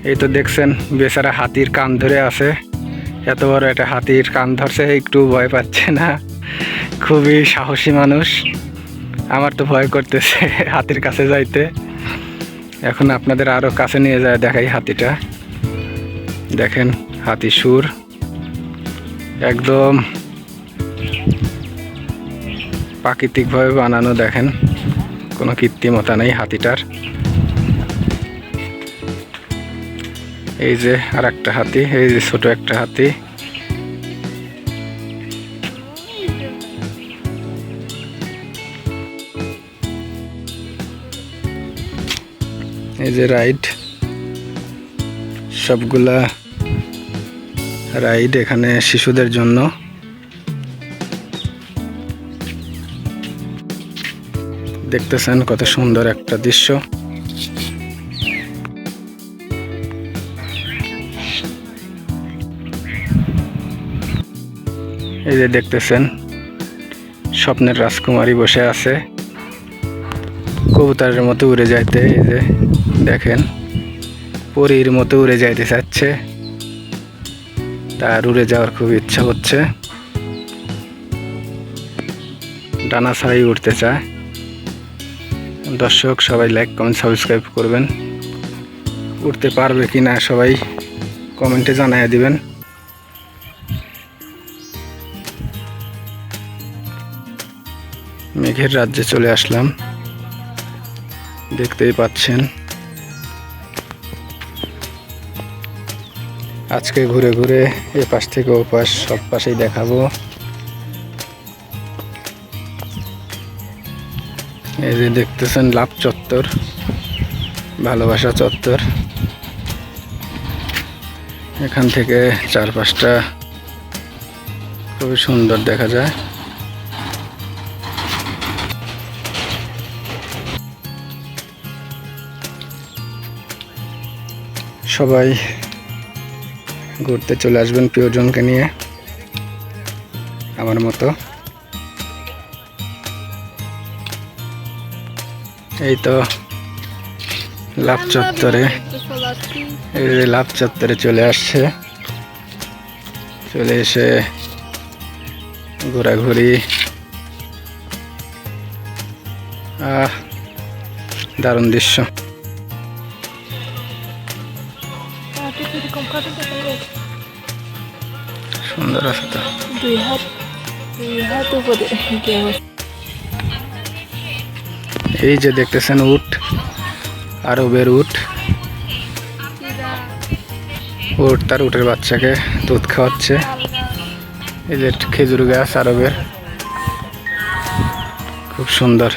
এই তো দেখছেন বেচারা হাতির কান ধরে আছে। এত বড় একটা হাতির কান ধরছে, একটু ভয় পাচ্ছে না। খুবই সাহসী মানুষ। আমার তো ভয় করতেছে হাতির কাছে যাইতে। এখন আপনাদের আরো কাছে নিয়ে যায় দেখাই হাতিটা। দেখেন হাতি সুর একদম প্রাকৃতিকভাবে বানানো। দেখেন কোনো কৃত্রিমতা নেই হাতিটার। এই যে আর একটা হাতি, এই যে ছোট একটা হাতি। এই যে রাইড, সবগুলা রাইড এখানে শিশুদের জন্য। দেখতেছেন কত সুন্দর একটা দৃশ্য। এই যে দেখতেছেন স্বপ্নের রাজকুমারী বসে আছে কবুতরের মতো উড়ে যাইতে। এই যে দেখেন পরীর মতো উড়ে যাইতে চাচ্ছে, তার উড়ে যাওয়ার খুব ইচ্ছা হচ্ছে, ডানা ছাড়াই উঠতে চায়। দর্শক সবাই লাইক কমেন্ট সাবস্ক্রাইব করবেন। উঠতে পারবে কিনা সবাই কমেন্টে জানিয়ে দিবেন। মেঘের রাজ্যে চলে আসলাম, দেখতেই পাচ্ছেন। আজকে ঘুরে ঘুরে এ পাশ থেকে ও পাশ সব পাশেই দেখাবো। এই যে দেখতেছেন লাভ চত্বর, ভালোবাসা চত্বর। এখান থেকে চারপাশটা খুবই সুন্দর দেখা যায়। সবাই ঘুরতে চলে আসবেন প্রিয়জনকে নিয়ে আমার মতো। এই তো লাভ চত্বরে, এই যে লাভ চত্বরে চলে আসছে। চলে এসে ঘোরাঘুরি, দারুণ দৃশ্য। সুন্দর আছে তো। এই যে দেখতেছেন উট, আরবের উট। উট তার উটের বাচ্চাকে দুধ খাওয়াচ্ছে। এই যে খেজুর গাছ আরবের, খুব সুন্দর।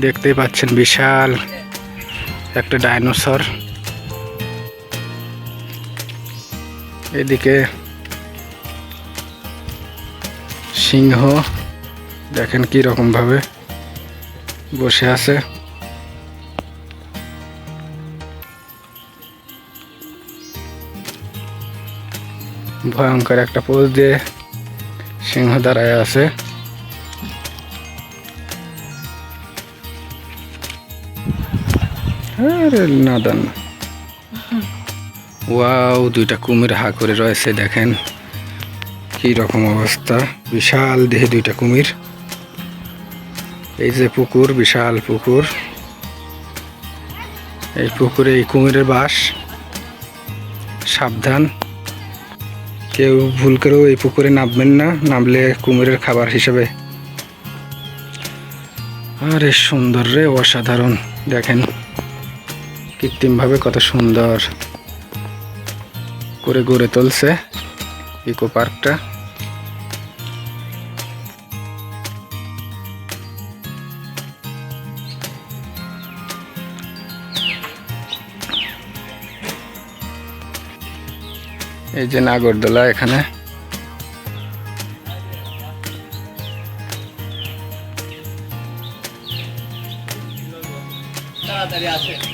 দেখতেই পাচ্ছেন বিশাল একটা ডাইনোসর। এদিকে সিংহ, দেখেন কি রকম ভাবে বসে আছে। ভয়ঙ্কর একটা পোজ দিয়ে সিংহ দাঁড়ায় আছে। আরে নাদান, ওয়াও, দুইটা কুমির হা করে রয়েছে। দেখেন কি রকম অবস্থা, বিশাল দেহে দুইটা কুমির। এই যে পুকুর, বিশাল পুকুর। এই পুকুরে এই কুমিরের বাস। সাবধান, কেউ ভুল করেও এই পুকুরে নামবেন না, নামলে কুমিরের খাবার হিসেবে। আরে সুন্দর রে, অসাধারণ। দেখেন কৃত্রিমভাবে কত সুন্দর করে গড়ে তুলছে ইকো পার্কটা। এই যে নাগরদোলা, এখানে তাড়াতাড়ি আছে।